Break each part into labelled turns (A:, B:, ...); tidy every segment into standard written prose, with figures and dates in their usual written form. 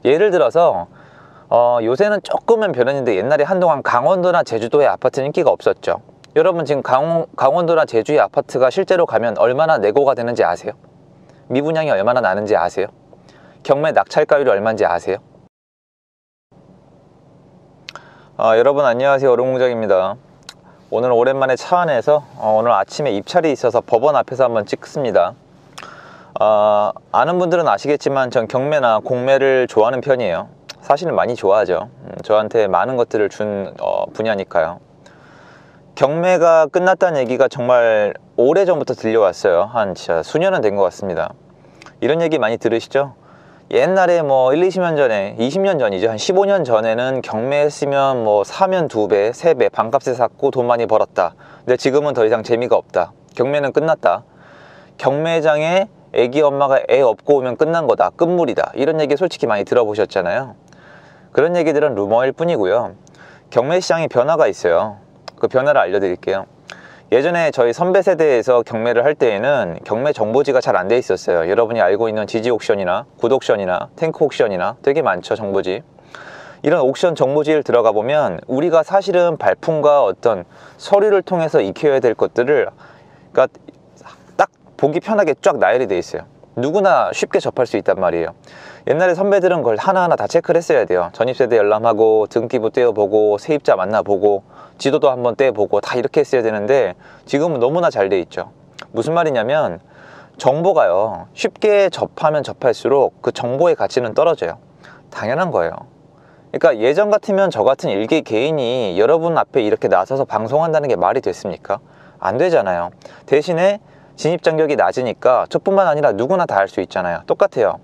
A: 예를 들어서 요새는 조금은 변했는데 옛날에 한동안 강원도나 제주도의 아파트는 인기가 없었죠. 여러분 지금 강원도나 제주의 아파트가 실제로 가면 얼마나 내고가 되는지 아세요? 미분양이 얼마나 나는지 아세요? 경매 낙찰가율이 얼마인지 아세요? 여러분 안녕하세요. 얼음공장입니다. 오늘 오랜만에 차 안에서 오늘 아침에 입찰이 있어서 법원 앞에서 한번 찍습니다. 아는 분들은 아시겠지만 전 경매나 공매를 좋아하는 편이에요. 사실은 많이 좋아하죠. 저한테 많은 것들을 준 분야니까요. 경매가 끝났다는 얘기가 정말 오래전부터 들려왔어요. 한 진짜 수년은 된 것 같습니다. 이런 얘기 많이 들으시죠? 옛날에 뭐 1, 20년 전에, 20년 전이죠. 한 15년 전에는 경매했으면 뭐 사면 2배, 3배, 반값에 샀고 돈 많이 벌었다. 근데 지금은 더 이상 재미가 없다. 경매는 끝났다. 경매장에 애기 엄마가 애 업고 오면 끝난 거다. 끝물이다. 이런 얘기 솔직히 많이 들어보셨잖아요. 그런 얘기들은 루머일 뿐이고요. 경매 시장에 변화가 있어요. 그 변화를 알려드릴게요. 예전에 저희 선배 세대에서 경매를 할 때에는 경매 정보지가 잘 안 돼 있었어요. 여러분이 알고 있는 지지 옥션이나 굿 옥션이나 탱크 옥션이나 되게 많죠, 정보지. 이런 옥션 정보지를 들어가 보면 우리가 사실은 발품과 어떤 서류를 통해서 익혀야 될 것들을 그러니까 딱 보기 편하게 쫙 나열이 돼 있어요. 누구나 쉽게 접할 수 있단 말이에요. 옛날에 선배들은 그걸 하나하나 다 체크를 했어야 돼요. 전입세대 열람하고 등기부 떼어보고 세입자 만나보고 지도도 한번 떼보고 다 이렇게 했어야 되는데 지금은 너무나 잘 돼 있죠. 무슨 말이냐면 정보가요, 쉽게 접하면 접할수록 그 정보의 가치는 떨어져요. 당연한 거예요. 그러니까 예전 같으면 저 같은 일개 개인이 여러분 앞에 이렇게 나서서 방송한다는 게 말이 됐습니까? 안 되잖아요. 대신에 진입장벽이 낮으니까 저뿐만 아니라 누구나 다 할 수 있잖아요. 똑같아요.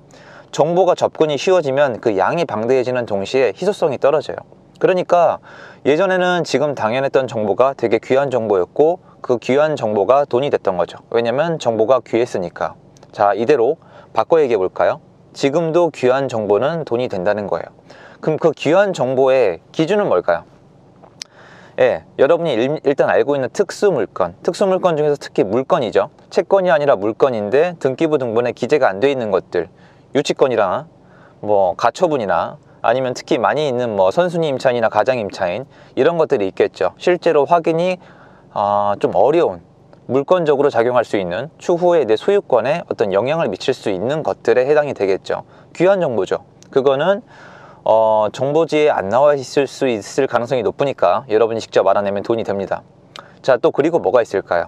A: 정보가 접근이 쉬워지면 그 양이 방대해지는 동시에 희소성이 떨어져요. 그러니까 예전에는 지금 당연했던 정보가 되게 귀한 정보였고 그 귀한 정보가 돈이 됐던 거죠. 왜냐면 정보가 귀했으니까. 자, 이대로 바꿔 얘기해 볼까요? 지금도 귀한 정보는 돈이 된다는 거예요. 그럼 그 귀한 정보의 기준은 뭘까요? 여러분이 일단 알고 있는 특수물건 중에서 특히 물건이죠. 채권이 아니라 물건인데 등기부 등본에 기재가 안 돼 있는 것들, 유치권이나 뭐 가처분이나 아니면 특히 많이 있는 뭐 선순위 임차인이나 가장 임차인 이런 것들이 있겠죠. 실제로 확인이 좀 어려운, 물건적으로 작용할 수 있는, 추후에 내 소유권에 어떤 영향을 미칠 수 있는 것들에 해당이 되겠죠. 귀한 정보죠. 그거는 정보지에 안 나와 있을 수 있을 가능성이 높으니까 여러분이 직접 알아내면 돈이 됩니다. 자, 또 그리고 뭐가 있을까요?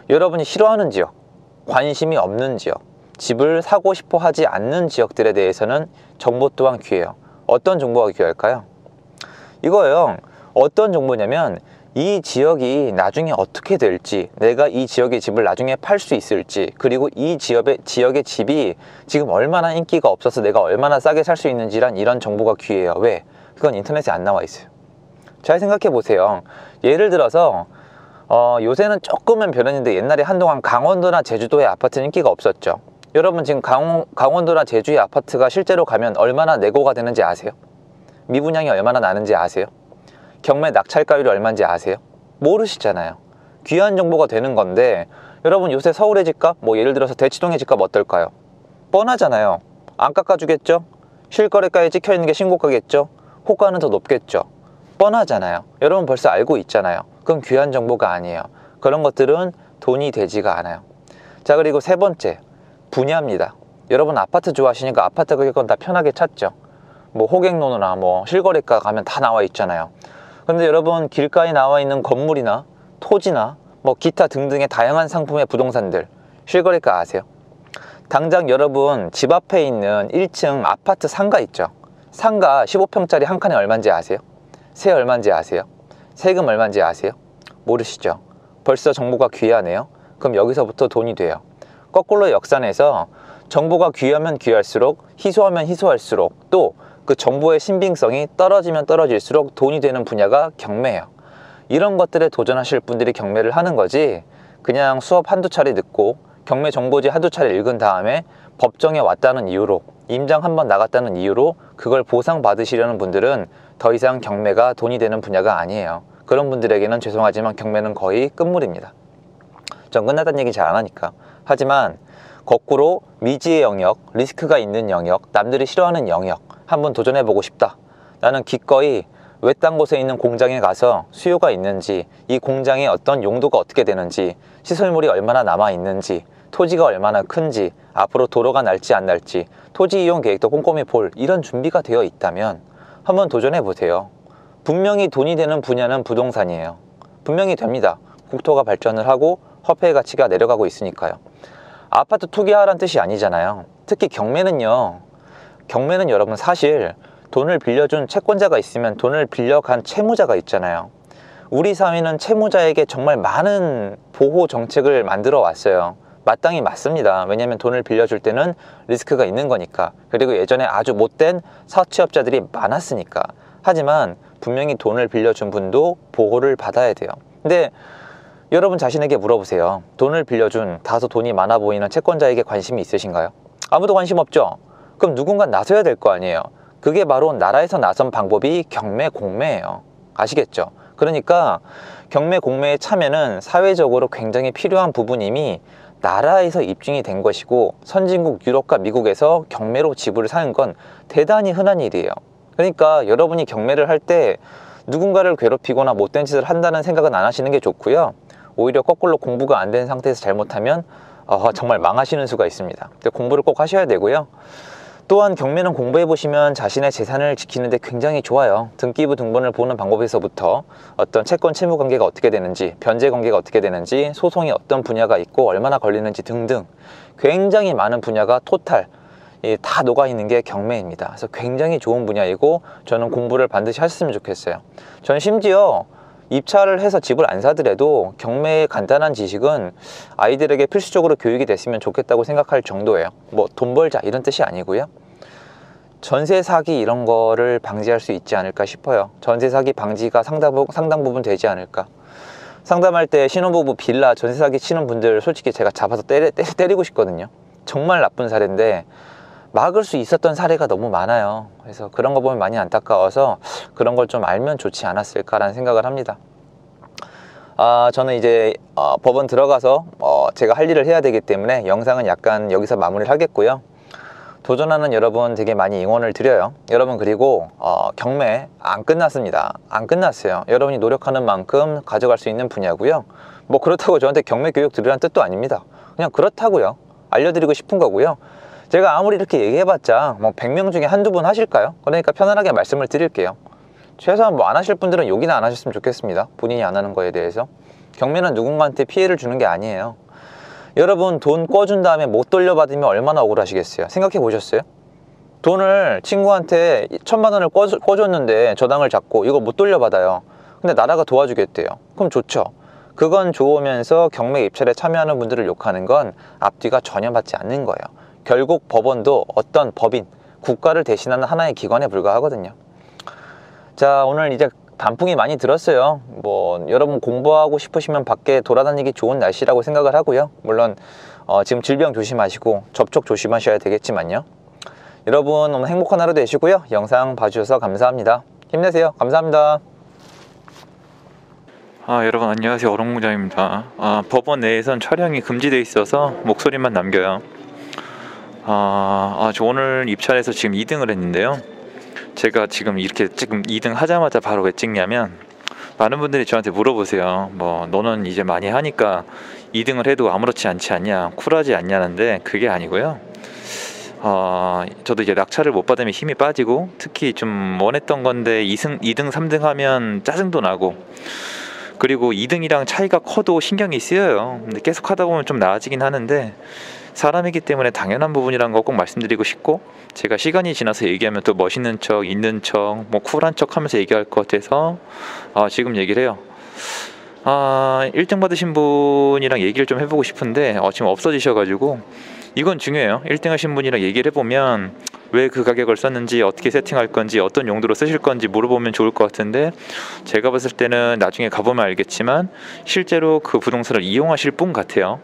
A: 여러분이 싫어하는 지역, 관심이 없는 지역, 집을 사고 싶어 하지 않는 지역들에 대해서는 정보 또한 귀해요. 어떤 정보가 귀할까요? 이거예요. 어떤 정보냐면 이 지역이 나중에 어떻게 될지, 내가 이 지역의 집을 나중에 팔 수 있을지, 그리고 이 지역의 집이 지금 얼마나 인기가 없어서 내가 얼마나 싸게 살 수 있는지란 이런 정보가 귀해요. 왜? 그건 인터넷에 안 나와 있어요. 잘 생각해 보세요. 예를 들어서 요새는 조금은 변했는데 옛날에 한동안 강원도나 제주도의 아파트는 인기가 없었죠. 여러분 지금 강원도나 제주의 아파트가 실제로 가면 얼마나 내고가 되는지 아세요? 미분양이 얼마나 나는지 아세요? 경매 낙찰가율이 얼마인지 아세요? 모르시잖아요. 귀한 정보가 되는 건데 여러분 요새 서울의 집값, 뭐 예를 들어서 대치동의 집값 어떨까요? 뻔하잖아요. 안 깎아주겠죠? 실거래가에 찍혀있는 게 신고가겠죠? 호가는 더 높겠죠? 뻔하잖아요. 여러분 벌써 알고 있잖아요. 그건 귀한 정보가 아니에요. 그런 것들은 돈이 되지가 않아요. 자, 그리고 세 번째, 분야입니다. 여러분 아파트 좋아하시니까 아파트 가격은 다 편하게 찾죠. 뭐 호갱노노나 뭐 실거래가 가면 다 나와 있잖아요. 근데 여러분 길가에 나와 있는 건물이나 토지나 뭐 기타 등등의 다양한 상품의 부동산들 실거래가 아세요? 당장 여러분 집 앞에 있는 1층 아파트 상가 있죠. 상가 15평짜리 한 칸에 얼마인지 아세요? 세 얼마인지 아세요? 세금 얼마인지 아세요? 모르시죠? 벌써 정보가 귀하네요. 그럼 여기서부터 돈이 돼요. 거꾸로 역산해서 정보가 귀하면 귀할수록, 희소하면 희소할수록, 또 그 정보의 신빙성이 떨어지면 떨어질수록 돈이 되는 분야가 경매예요. 이런 것들에 도전하실 분들이 경매를 하는 거지, 그냥 수업 한두 차례 듣고 경매 정보지 한두 차례 읽은 다음에 법정에 왔다는 이유로, 임장 한번 나갔다는 이유로 그걸 보상받으시려는 분들은 더 이상 경매가 돈이 되는 분야가 아니에요. 그런 분들에게는 죄송하지만 경매는 거의 끝물입니다. 전 끝났다는 얘기 잘 안 하니까. 하지만 거꾸로 미지의 영역, 리스크가 있는 영역, 남들이 싫어하는 영역 한번 도전해보고 싶다. 나는 기꺼이 외딴 곳에 있는 공장에 가서 수요가 있는지, 이 공장의 어떤 용도가 어떻게 되는지, 시설물이 얼마나 남아있는지, 토지가 얼마나 큰지, 앞으로 도로가 날지 안 날지, 토지 이용 계획도 꼼꼼히 볼 이런 준비가 되어 있다면 한번 도전해보세요. 분명히 돈이 되는 분야는 부동산이에요. 분명히 됩니다. 국토가 발전을 하고 화폐의 가치가 내려가고 있으니까요. 아파트 투기하라는 뜻이 아니잖아요. 특히 경매는요. 경매는 여러분 사실 돈을 빌려준 채권자가 있으면 돈을 빌려간 채무자가 있잖아요. 우리 사회는 채무자에게 정말 많은 보호 정책을 만들어 왔어요. 마땅히 맞습니다. 왜냐하면 돈을 빌려줄 때는 리스크가 있는 거니까. 그리고 예전에 아주 못된 사채업자들이 많았으니까. 하지만 분명히 돈을 빌려준 분도 보호를 받아야 돼요. 근데 여러분 자신에게 물어보세요. 돈을 빌려준 다소 돈이 많아 보이는 채권자에게 관심이 있으신가요? 아무도 관심 없죠? 그럼 누군가 나서야 될 거 아니에요. 그게 바로 나라에서 나선 방법이 경매 공매예요. 아시겠죠? 그러니까 경매 공매에 참여는 사회적으로 굉장히 필요한 부분임이 나라에서 입증이 된 것이고, 선진국 유럽과 미국에서 경매로 지분을 사는 건 대단히 흔한 일이에요. 그러니까 여러분이 경매를 할 때 누군가를 괴롭히거나 못된 짓을 한다는 생각은 안 하시는 게 좋고요. 오히려 거꾸로 공부가 안 된 상태에서 잘못하면 정말 망하시는 수가 있습니다. 공부를 꼭 하셔야 되고요. 또한 경매는 공부해보시면 자신의 재산을 지키는데 굉장히 좋아요. 등기부 등본을 보는 방법에서부터 어떤 채권 채무 관계가 어떻게 되는지, 변제 관계가 어떻게 되는지, 소송이 어떤 분야가 있고 얼마나 걸리는지 등등 굉장히 많은 분야가 토탈 다 녹아있는 게 경매입니다. 그래서 굉장히 좋은 분야이고 저는 공부를 반드시 하셨으면 좋겠어요. 저는 심지어 입찰을 해서 집을 안 사더라도 경매의 간단한 지식은 아이들에게 필수적으로 교육이 됐으면 좋겠다고 생각할 정도예요. 뭐 돈 벌자 이런 뜻이 아니고요. 전세 사기 이런 거를 방지할 수 있지 않을까 싶어요. 전세 사기 방지가 상당 부분 되지 않을까. 상담할 때 신혼부부 빌라 전세 사기 치는 분들 솔직히 제가 잡아서 때리고 싶거든요. 정말 나쁜 사례인데 막을 수 있었던 사례가 너무 많아요. 그래서 그런 거 보면 많이 안타까워서 그런 걸 좀 알면 좋지 않았을까라는 생각을 합니다. 저는 이제 법원 들어가서 제가 할 일을 해야 되기 때문에 영상은 약간 여기서 마무리를 하겠고요. 도전하는 여러분 되게 많이 응원을 드려요. 여러분 그리고 경매 안 끝났습니다. 안 끝났어요. 여러분이 노력하는 만큼 가져갈 수 있는 분야고요. 뭐 그렇다고 저한테 경매 교육 들으라는 뜻도 아닙니다. 그냥 그렇다고요. 알려드리고 싶은 거고요. 제가 아무리 이렇게 얘기해봤자 뭐 100명 중에 한두 분 하실까요? 그러니까 편안하게 말씀을 드릴게요. 최소한 뭐 안 하실 분들은 욕이나 안 하셨으면 좋겠습니다. 본인이 안 하는 거에 대해서. 경매는 누군가한테 피해를 주는 게 아니에요. 여러분 돈 꿔준 다음에 못 돌려받으면 얼마나 억울하시겠어요? 생각해 보셨어요? 돈을 친구한테 1000만 원을 꿔줬는데 저당을 잡고 이거 못 돌려받아요. 근데 나라가 도와주겠대요. 그럼 좋죠. 그건 좋으면서 경매 입찰에 참여하는 분들을 욕하는 건 앞뒤가 전혀 맞지 않는 거예요. 결국 법원도 어떤 법인, 국가를 대신하는 하나의 기관에 불과하거든요. 자, 오늘 이제 단풍이 많이 들었어요. 뭐 여러분 공부하고 싶으시면 밖에 돌아다니기 좋은 날씨라고 생각을 하고요. 물론 지금 질병 조심하시고 접촉 조심하셔야 되겠지만요. 여러분 오늘 행복한 하루 되시고요. 영상 봐주셔서 감사합니다. 힘내세요. 감사합니다.
B: 여러분 안녕하세요. 어롱무장입니다. 법원 내에선 촬영이 금지되어 있어서 목소리만 남겨요. 저 오늘 입찰해서 지금 2등을 했는데요. 제가 지금 2등 하자마자 바로 왜 찍냐면, 많은 분들이 저한테 물어보세요. 뭐 너는 이제 많이 하니까 2등을 해도 아무렇지 않지 않냐, 쿨하지 않냐는데 그게 아니고요. 저도 이제 낙찰을 못 받으면 힘이 빠지고, 특히 좀 원했던 건데 2등 3등 하면 짜증도 나고, 그리고 2등이랑 차이가 커도 신경이 쓰여요. 근데 계속 하다 보면 좀 나아지긴 하는데, 사람이기 때문에 당연한 부분이란 거 꼭 말씀드리고 싶고, 제가 시간이 지나서 얘기하면 또 멋있는 척, 있는 척, 뭐 쿨한 척 하면서 얘기할 것 같아서 지금 얘기를 해요. 1등 받으신 분이랑 얘기를 좀 해보고 싶은데 지금 없어지셔가지고, 이건 중요해요. 1등 하신 분이랑 얘기를 해보면 왜 그 가격을 썼는지, 어떻게 세팅할 건지, 어떤 용도로 쓰실 건지 물어보면 좋을 것 같은데, 제가 봤을 때는 나중에 가보면 알겠지만 실제로 그 부동산을 이용하실 분 같아요.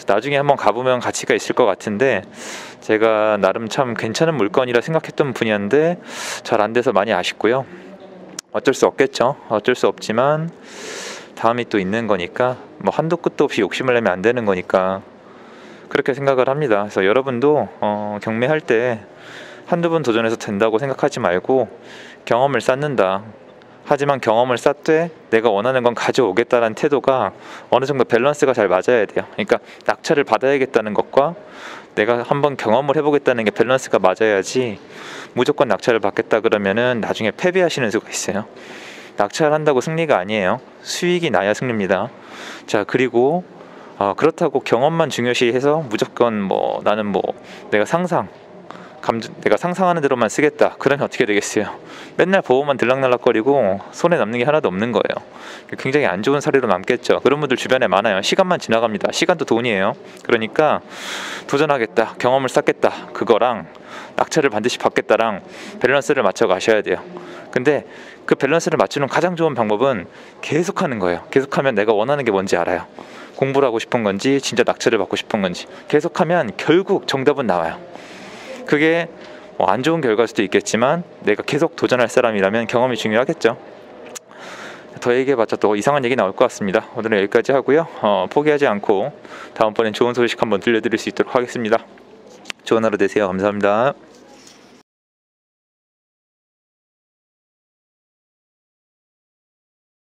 B: 나중에 한번 가보면 가치가 있을 것 같은데, 제가 나름 참 괜찮은 물건이라 생각했던 분야인데 잘 안 돼서 많이 아쉽고요. 어쩔 수 없겠죠. 어쩔 수 없지만 다음이 또 있는 거니까, 뭐 한도 끝도 없이 욕심을 내면 안 되는 거니까 그렇게 생각을 합니다. 그래서 여러분도 경매할 때 한두 번 도전해서 된다고 생각하지 말고 경험을 쌓는다. 하지만 경험을 쌓되 내가 원하는 건 가져오겠다는 태도가 어느 정도 밸런스가 잘 맞아야 돼요. 그러니까 낙찰을 받아야겠다는 것과 내가 한번 경험을 해보겠다는 게 밸런스가 맞아야지 무조건 낙찰을 받겠다 그러면은 나중에 패배하시는 수가 있어요. 낙찰한다고 승리가 아니에요. 수익이 나야 승리입니다. 자, 그리고 그렇다고 경험만 중요시해서 무조건 뭐 나는 뭐 내가 상상하는 대로만 쓰겠다. 그러면 어떻게 되겠어요? 맨날 보호만 들락날락거리고 손에 남는 게 하나도 없는 거예요. 굉장히 안 좋은 사례로 남겠죠. 그런 분들 주변에 많아요. 시간만 지나갑니다. 시간도 돈이에요. 그러니까 도전하겠다, 경험을 쌓겠다, 그거랑 낙찰을 반드시 받겠다랑 밸런스를 맞춰 가셔야 돼요. 근데 그 밸런스를 맞추는 가장 좋은 방법은 계속하는 거예요. 계속하면 내가 원하는 게 뭔지 알아요. 공부를 하고 싶은 건지 진짜 낙찰을 받고 싶은 건지 계속하면 결국 정답은 나와요. 그게 안 좋은 결과일 수도 있겠지만 내가 계속 도전할 사람이라면 경험이 중요하겠죠. 더 얘기해봤자 또 이상한 얘기 나올 것 같습니다. 오늘은 여기까지 하고요. 포기하지 않고 다음번엔 좋은 소식 한번 들려드릴 수 있도록 하겠습니다. 좋은 하루 되세요. 감사합니다.